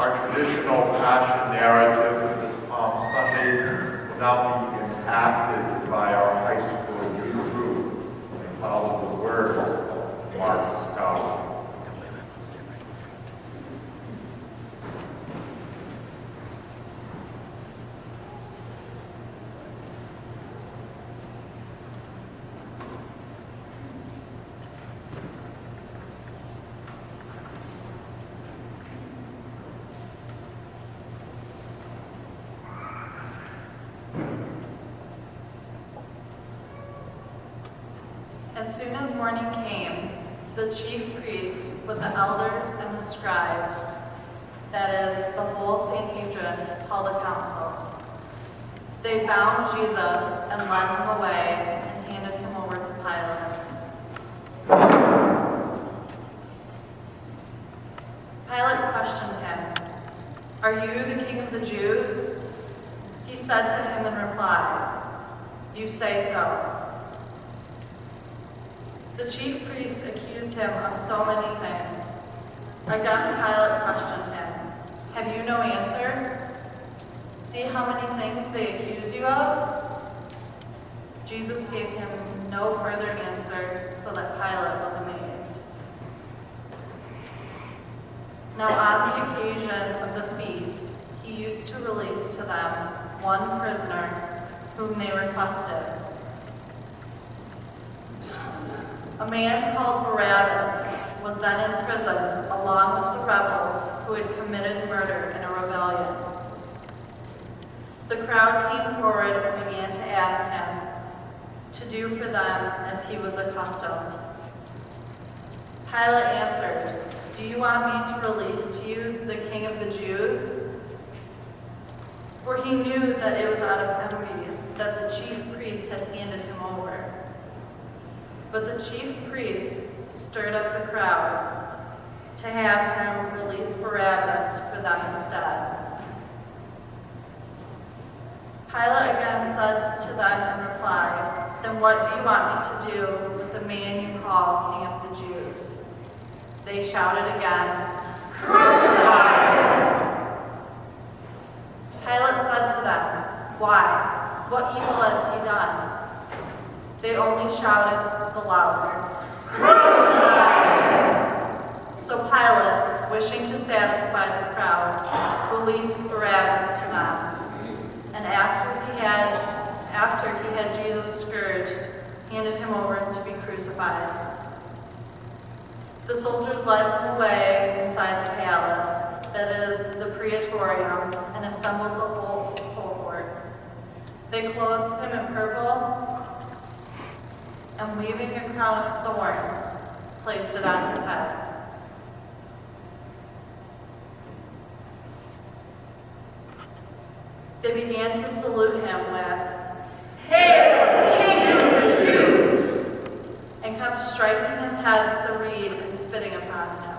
Our traditional Passion narrative for this Palm Sunday will now be impacted by our high school youth group and follow the words of Mark Scout. As soon as morning came, the chief priests with the elders and the scribes, that is, the whole Sanhedrin, called a council. They bound Jesus and led him away and handed him over to Pilate. Pilate questioned him, "Are you the king of the Jews?" He said to him in reply, "You say so." The chief priests accused him of so many things. Again, Pilate questioned him, "Have you no answer? See how many things they accuse you of?" Jesus gave him no further answer, so that Pilate was amazed. Now on the occasion of the feast, he used to release to them one prisoner whom they requested. A man called Barabbas was then in prison along with the rebels who had committed murder in a rebellion. The crowd came forward and began to ask him to do for them as he was accustomed. Pilate answered, "Do you want me to release to you the King of the Jews?" For he knew that it was out of envy that the chief priests had handed him over. But the chief priests stirred up the crowd to have him release Barabbas for them instead. Pilate again said to them in reply, "Then what do you want me to do with the man you call King of the Jews?" They shouted again, "Crucify him!" Pilate said to them, "Why? What evil has he done?" They only shouted the louder, "Crucify him!" So Pilate, wishing to satisfy the crowd, released Barabbas to them. And after he had Jesus scourged, handed him over to be crucified. The soldiers led him away inside the palace, that is, the praetorium, and assembled the whole cohort. They clothed him in purple, and leaving a crown of thorns, placed it on his head. They began to salute him with, "Hail, King of the Jews!" and kept striking his head with a reed and spitting upon him.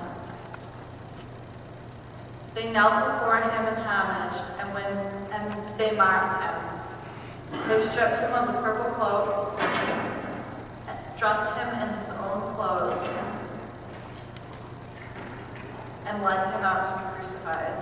They knelt before him in homage, and they mocked him. They stripped him of the purple cloak, dressed him in his own clothes, and led him out to be crucified.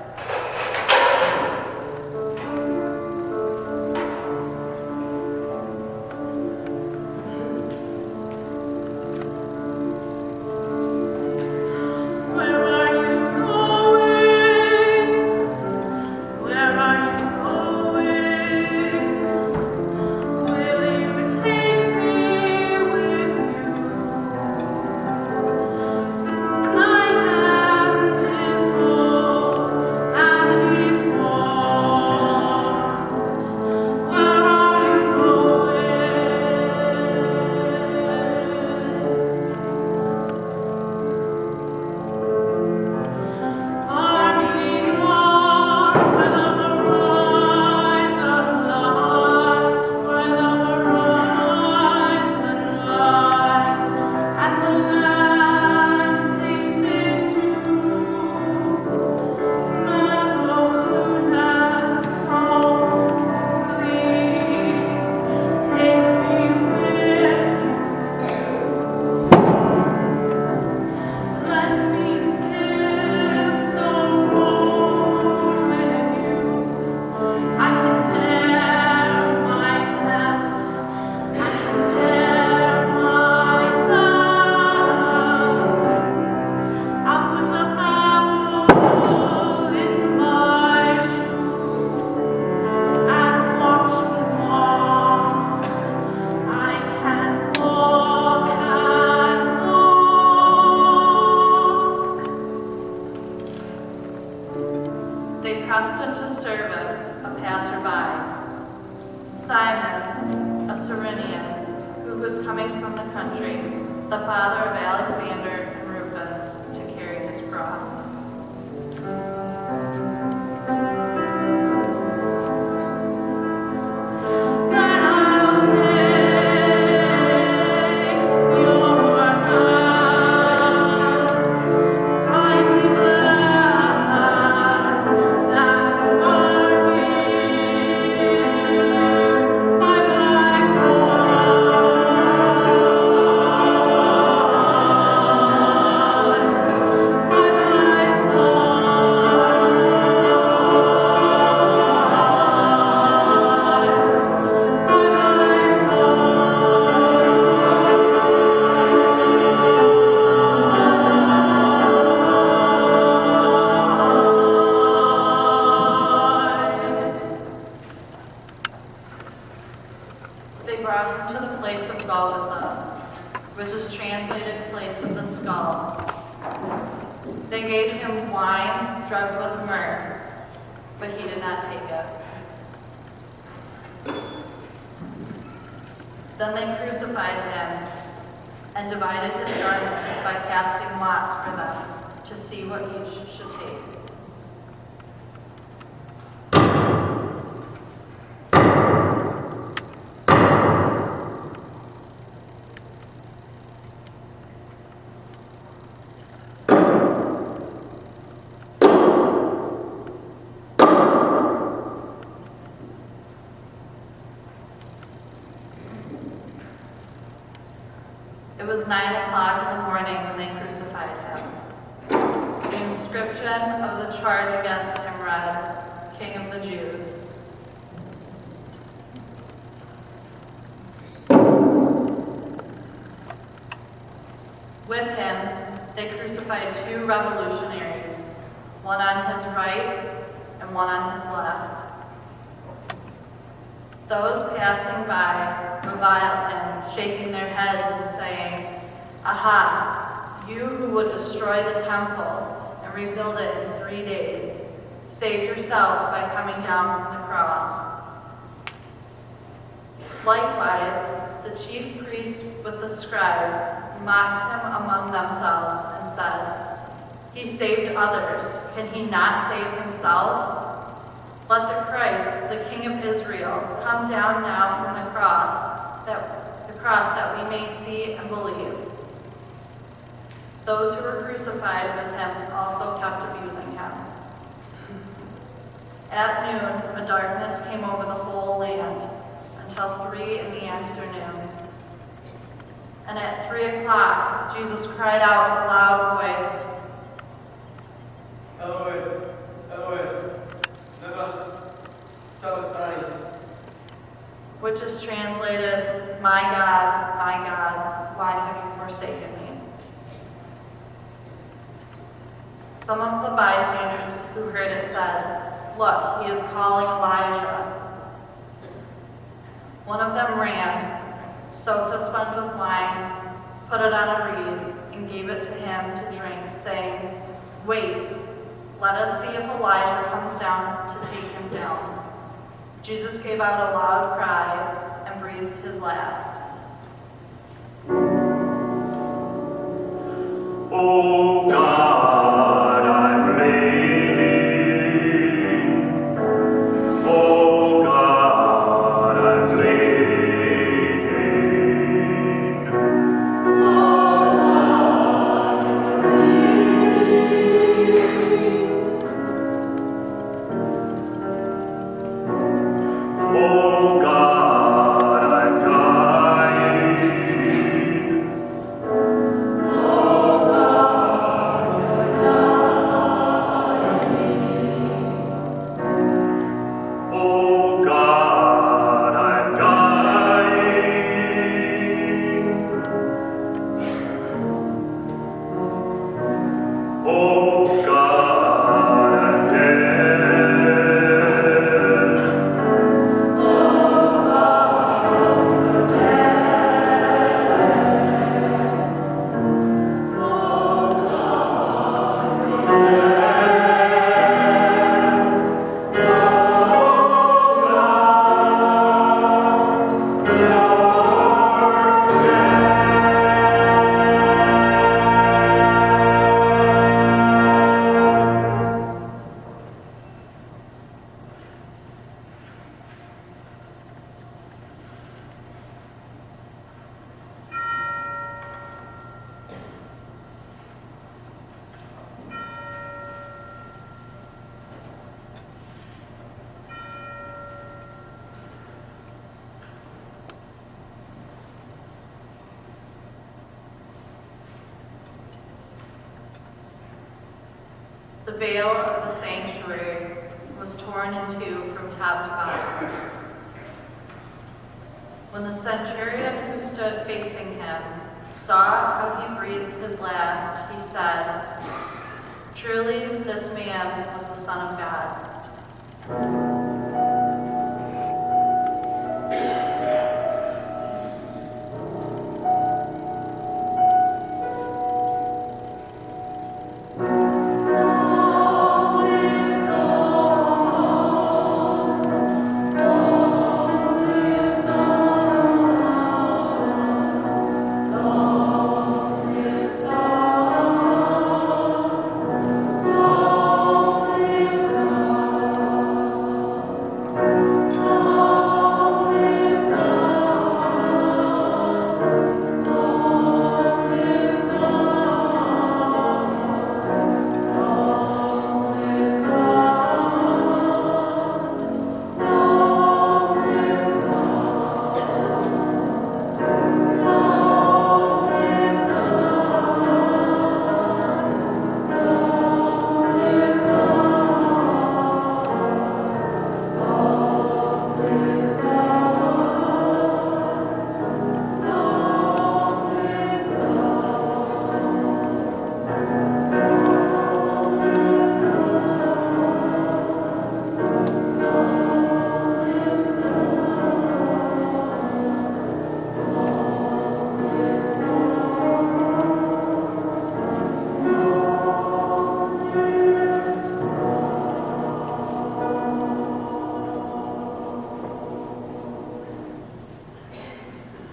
they pressed into service a passerby, Simon, a Cyrenian, who was coming from the country, the father of Alexander and Rufus, to carry his cross. They brought him to the place of Golgotha, which is translated place of the skull. They gave him wine drugged with myrrh, but he did not take it. Then they crucified him and divided his garments by casting lots for them to see what each should take. It was 9 o'clock in the morning when they crucified him. The inscription of the charge against him read, King of the Jews. With him, they crucified 2 revolutionaries, one on his right and one on his left. Those passing by reviled him, shaking their heads and saying, "Aha, you who would destroy the temple and rebuild it in 3 days, save yourself by coming down from the cross." Likewise, the chief priests with the scribes mocked him among themselves and said, "He saved others. Can he not save himself? Let the Christ, the King of Israel, come down now from the cross that we may see and believe." Those who were crucified with him also kept abusing him. At noon, a darkness came over the whole land until 3 in the afternoon. And at 3 o'clock, Jesus cried out in a loud voice, "Eloi, Eloi, lema sabachthani," which is translated, my God, why have you forsaken me?" Some of the bystanders who heard it said, "Look, he is calling Elijah." One of them ran, soaked a sponge with wine, put it on a reed, and gave it to him to drink, saying, "Wait, let us see if Elijah comes down to take him down." Jesus gave out a loud cry and breathed his last. Oh God, I'm bleeding. Oh God, I'm bleeding. Oh God, I'm bleeding. Oh God, I'm dying. Oh God. The veil of the sanctuary was torn in two from top to bottom. When the centurion who stood facing him saw how he breathed his last, he said, "Truly, this man was the Son of God."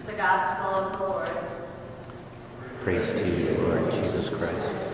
The Gospel of the Lord. Praise to you, Lord Jesus Christ.